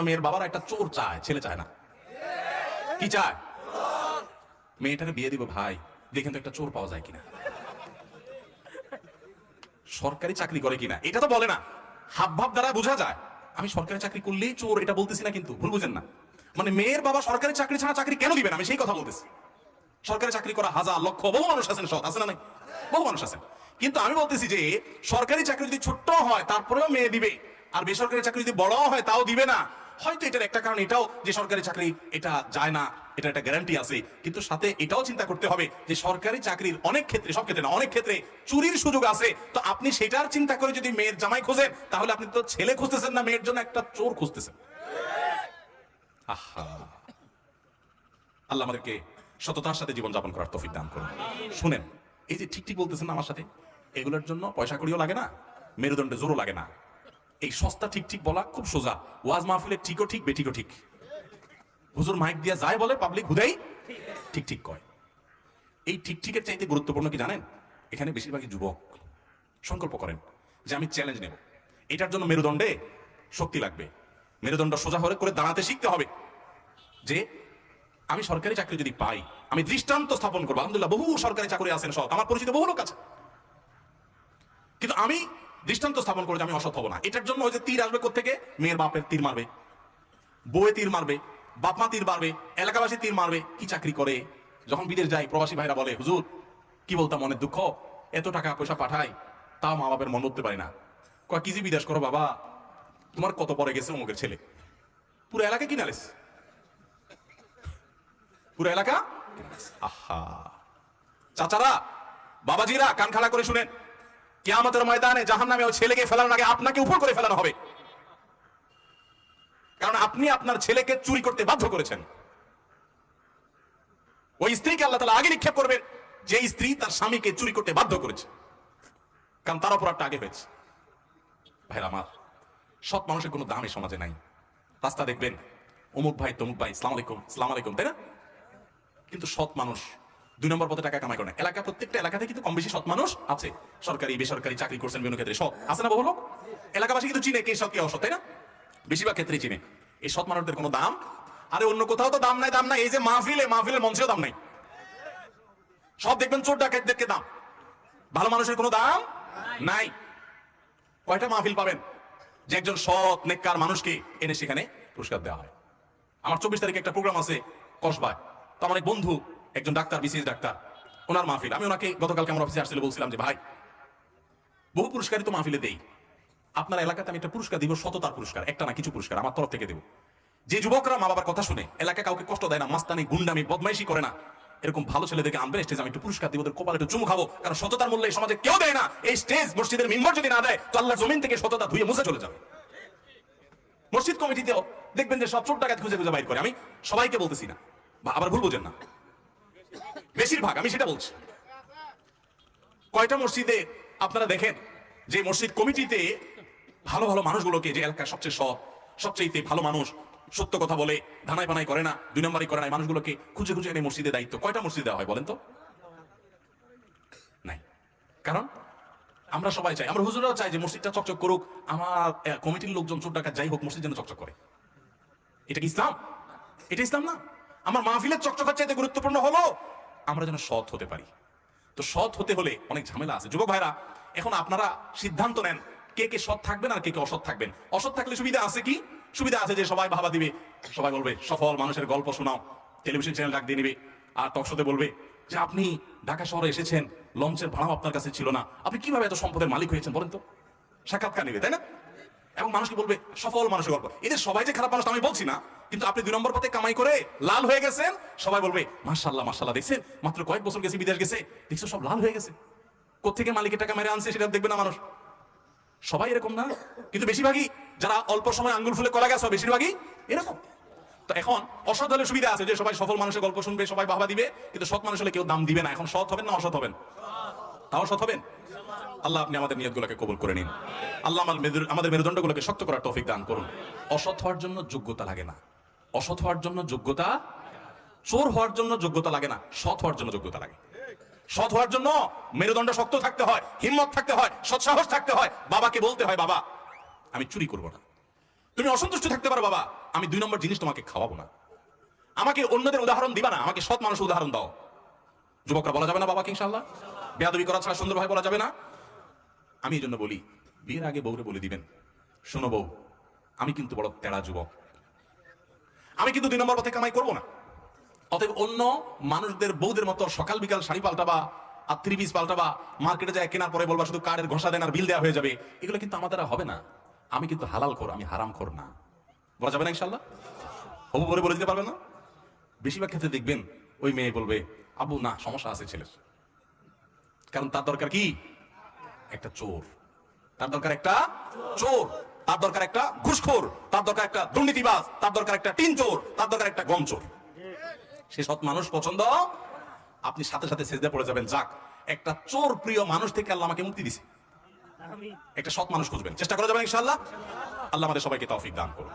সময় মেয়ের বাবারা একটা চোর চায়, ছেলে চায় না। কি চায়? মেয়েটাকে বিয়ে দিব ভাই, দেখেন তো একটা চোর পাওয়া যায় কিনা, সরকারি চাকরি করে কিনা। এটা তো বলে না, হাব ভাব দ্বারা বোঝা যায়। আমি সরকারি চাকরি করলেই চোর এটা বলতেছি না, কিন্তু ভুল বুঝেন না। মানে মেয়ের বাবা সরকারি চাকরি ছাড়া চাকরি কেন দিবেন, আমি সেই কথা বলতেছি। সরকারি চাকরি করা হাজার লক্ষ বহু মানুষ আছেন, সৎ আছে না নাই? বহু মানুষ আছেন। কিন্তু আমি বলতেছি যে সরকারি চাকরি যদি ছোট্ট হয় তারপরেও মেয়ে দিবে, আর বেসরকারি চাকরি যদি বড় হয় তাও দিবে না। হয়তো এটার একটা কারণ এটাও যে সরকারি চাকরি এটা যায় না, এটা একটা গ্যারান্টি আছে। কিন্তু সাথে এটাও চিন্তা করতে হবে যে সরকারি চাকরির অনেক ক্ষেত্রে, সব ক্ষেত্রে না, অনেক ক্ষেত্রে চুরির সুযোগ আছে। তো আপনি সেটার চিন্তা করে যদি মেয়ের জামাই খোঁজেন, তাহলে আপনি তো ছেলে খুঁজতেছেন না, মেয়ের জন্য একটা চোর খুঁজতেছেন। আহা, আল্লাহ আমাদেরকে সততার সাথে জীবনযাপন করার তৌফিক দান করুন। শুনেন, এই যে ঠিক ঠিক বলতেছেন না আমার সাথে, এগুলোর জন্য পয়সা কড়িও লাগে না, মেরুদণ্ডে জোরও লাগে না। এই সস্তা ঠিক ঠিক বলা খুব সোজা। ওয়াজ মাহফিলে ঠিকও ঠিক বেঠিকও ঠিক। হুজুর মাইক দিয়া যায় বলে, পাবলিক হুদাই ঠিক ঠিক কয়। এই ঠিক ঠিকের চাইতে গুরুত্বপূর্ণ কি জানেন? এখানে বেশিরভাগই যুবক সংকল্প করেন যে আমি চ্যালেঞ্জ নেব। এটার জন্য মেরুদণ্ডে শক্তি লাগবে, মেরুদণ্ড সোজা করে দাঁড়াতে শিখতে হবে। যে আমি সরকারি চাকরি যদি পাই, আমি দৃষ্টান্ত স্থাপন করবো। আলহামদুলিল্লাহ বহু সরকারি চাকরি আছেন সৎ, আমার পরিচিত বহু লোক আছে। কিন্তু আমি দৃষ্টান্ত স্থাপন করে যে আমি অসৎ হব না। এটার জন্য ওই যে তীর আসবে কোত্থেকে? মেয়ের বাপের তীর মারবে, বউয়ে তীর মারবে, বাপ মা তীর মারবে, এলাকাবাসী তীর মারবে। কি চাকরি করে? যখন বিদেশ যাই প্রবাসী ভাইরা বলে, হুজুর কি বলতাম, মনের দুঃখ, এত টাকা পয়সা পাঠাই তাও মা বাপের মন ধরতে পারি না। কয় কি যে বিদেশ করো বাবা, তোমার কত পরে গেছে অমুকের ছেলে, পুরো এলাকা কিনালেস, পুরো এলাকা। আহা, চাচারা, বাবাজিরা কান খাড়া করে শুনেন, কিয়ামতের ময়দানে জাহান্নামে ওই ছেলেকে ফেলানোর আগে আপনাকে উপর করে ফেলানো হবে। কারণ আপনি আপনার ছেলেকে চুরি করতে বাধ্য করেছেন। ওই স্ত্রীকে আল্লাহ তাআলা আগে নিক্ষেপ করবেন যে স্ত্রী তার স্বামীকে চুরি করতে বাধ্য করেছে, কারণ তার অপরাধটা আগে হয়েছে। ভাইরা আমার, সৎ মানুষের কোনো দাম এই সমাজে নাই। রাস্তা দেখবেন অমুক ভাই তমুক ভাই, সালাম আলাইকুম সালাম আলাইকুম, তাই না? কিন্তু সৎ মানুষ 2 নম্বর পথে টাকা কামাই করে না। এলাকা, প্রত্যেকটা এলাকাতে কিন্তু কম বেশি সৎ মানুষ আছে। সরকারি বেসরকারি চাকরি করছেন বিভিন্ন ক্ষেত্রে সৎ আছে না বহু লোক? এলাকাবাসী কিন্তু চিনে কে সৎ কে অসৎ, তাই না? বেশিরভাগ ক্ষেত্রে চিনে। এই সৎ মানুষদের কোনো দাম, আরে অন্য কোথাও তো দাম নাই, দাম নাই। এই যে মাহফিলের মঞ্চেও দাম নাই। সব দেখবেন চোর ডাকাতদেরকে দাম, ভালো মানুষের কোনো দাম নাই। কয়টা মাহফিল পাবেন যে একজন সৎ নেককার মানুষকে এনে সেখানে পুরস্কার দেওয়া হয়? আমার 24 তারিখে একটা প্রোগ্রাম আছে কসবায়। তো আমার এক বন্ধু একজন ডাক্তার, বিসিএস ডাক্তার, ওনার মাহফিল। আমি ওনাকে গতকালকে আমার অফিসে আসলে বলছিলাম যে ভাই, বহু পুরস্কারই তো মাহফিলে দেই, আপনার এলাকাতে আমি একটা পুরস্কার দিব, সততার পুরস্কার, একটা না কিছু পুরস্কার আমার তরফ থেকে দেব। যে যুবকরা মা বাবার কথা শুনে, এলাকা কাউকে কষ্ট দেয় না, মাস্তানি গুন্ডামি বদমাইশি করে না, এরকম ভালো ছেলেদেরকে আনবেন স্টেজে, আমি একটু পুরস্কার দিব, ওদের কপালে একটু চুমু খাবো। কারণ সততার মূল্য এই সমাজে কেউ দেয় না। এই স্টেজ মসজিদের মিম্বর যদি না দেয়, তো আল্লাহর জমিন থেকে সততা ধুয়ে মুছে চলে যাবে। মসজিদ কমিটিতেও দেখবেন যে সব চোর ডাকাত খুঁজে খুঁজে বাইর করে। আমি সবাইকে বলতেছি না, বা আবার ভুল বোঝেন না, বেশিরভাগ আমি সেটা বলছি। কয়টা মসজিদে আপনারা দেখেন যে মসজিদ কমিটিতে ভালো ভালো মানুষগুলোকে, যে এলাকার সবচেয়ে সৎ, সবচেয়ে ভালো মানুষ, সত্য কথা বলে, ধানাই বানাই করে না, 2 নম্বরই করে না, মানুষগুলোকে খুঁজে খুঁজে এনে মসজিদে দায়িত্ব, কয়টা মসজিদে দেওয়া হয় বলেন তো? নাই। কারণ আমরা সবাই চাই, আমরা হুজুরাও চাই যে মসজিদটা চকচক করুক, আমার কমিটির লোকজন চোর ডাকাত যাই হোক মসজিদ যেন চকচক করে। এটা কি ইসলাম? এটা ইসলাম না। আমার মাহফিলের চকচকার চাইতে গুরুত্বপূর্ণ হলো আমরা যেন সৎ হতে পারি। তো সৎ হতে হলে অনেক ঝামেলা আছে। যুবক ভাইরা, এখন আপনারা সিদ্ধান্ত নেন কে কে সৎ থাকবেন আর কে কে অসৎ থাকবেন। অসৎ থাকলে সুবিধা আছে কি? সুবিধা আছে যে সবাই ভাবা দিবে, সবাই বলবে সফল মানুষের গল্প শোনাও, টেলিভিশন চ্যানেল ডাক দিয়ে নিবে, আর টক শোতে বলবে যে আপনি ঢাকা শহরে এসেছেন, লঞ্চের ভাড়াও আপনার কাছে ছিল না, আপনি কিভাবে এত সম্পদের মালিক হয়েছেন বলেন তো? সাক্ষাৎকার নিবে, তাই না? এবং মানুষকে বলবে সফল মানুষের গল্প। এদের সবাই যে খারাপ মানুষ আমি বলছি না, কিন্তু আপনি 2 নম্বর পথে কামাই করে লাল হয়ে গেছেন, সবাই বলবে মাশাআল্লাহ মাশাআল্লাহ, দেখছেন মাত্র কয়েক বছর গেছে বিদেশ গেছে, দেখছো সব লাল হয়ে গেছে, কোত্থেকে মালিকের টাকা মেরে আনছে সেটা দেখবে না মানুষ। সবাই এরকম না, কিন্তু বেশিরভাগই যারা অল্প সময় আঙ্গুল ফুলে কলা গাছ, বেশিরভাগই এরকম। তো এখন অসৎ হলে সুবিধা আছে যে সবাই সফল মানুষের গল্প শুনবে, সবাই বাহবা দিবে, কিন্তু সৎ মানুষ হলে কেউ দাম দিবে না। এখন সৎ হবেন না অসৎ হবেন? তাও সৎ হবেন। আল্লাহ আপনি আমাদের নিয়তগুলোকে কবুল করে নিন। আল্লাহ আমাদের মেরুদণ্ডগুলোকে শক্ত করার তৌফিক দান করুন। অসৎ হওয়ার জন্য যোগ্যতা লাগে না, অসৎ হওয়ার জন্য যোগ্যতা, চোর হওয়ার জন্য যোগ্যতা লাগে না, সৎ হওয়ার জন্য যোগ্যতা লাগে। সৎ হওয়ার জন্য মেরুদণ্ড শক্ত থাকতে হয়, হিম্মত থাকতে হয়, সৎসাহস থাকতে হয়। বাবাকে বলতে হয় বাবা আমি চুরি করব না। তুমি অসন্তুষ্ট থাকতে পারো বাবা, আমি 2 নম্বর জিনিস তোমাকে খাওয়াবো না। আমাকে অন্যদের উদাহরণ দিবা না, আমাকে সৎ মানুষের উদাহরণ দাও। যুবকরা বলা যাবে না বাবাকে ইনশাআল্লাহ? বেয়াদবি করা ছাড়া সুন্দরভাবে বলা যাবে না। আমি এই জন্য বলি, বিয়ের আগে বউরে বলে দিবেন, শোনো বউ, আমি কিন্তু বড় তেড়া যুবক, আমি কিন্তু 2 নম্বর পথে কামাই করবো না। অতএব অন্য মানুষদের বউদের মতো সকাল বিকাল শাড়ি পাল্টাবা আর 3 পিস পাল্টাবা, মার্কেটে যায় কেনার পরে বলবা শুধু কার্ডের ঘষা দেন আর বিল দেওয়া হয়ে যাবে, এগুলো কিন্তু আমার দ্বারা হবে না। আমি কিন্তু হালাল খোর, আমি হারাম খোর না। বলা যাবে না ইনশাআল্লাহ? হবু বলে দিতে পারবে না? বেশিরভাগ ক্ষেত্রে দেখবেন ওই মেয়ে বলবে, আব্বু না, সমস্যা আছে ছেলের, কারণ তার দরকার কি? একটা চোর। তার দরকার একটা চোর, তার দরকার একটা ঘুষখোর, তার দরকার একটা দুর্নীতিবাজ, তার দরকার একটা টিন চোর, তার দরকার একটা গম চোর। সে সৎ মানুষ পছন্দ, আপনি সাথে সাথে সেজদা পড়ে যাবেন, যাক একটা চোর প্রিয় মানুষ থেকে আল্লাহ আমাকে মুক্তি দিছে। একটা সৎ মানুষ খুঁজবেন, চেষ্টা করা যাবে ইনশাআল্লাহ। আল্লাহ আমাদের সবাইকে তৌফিক দান করুন।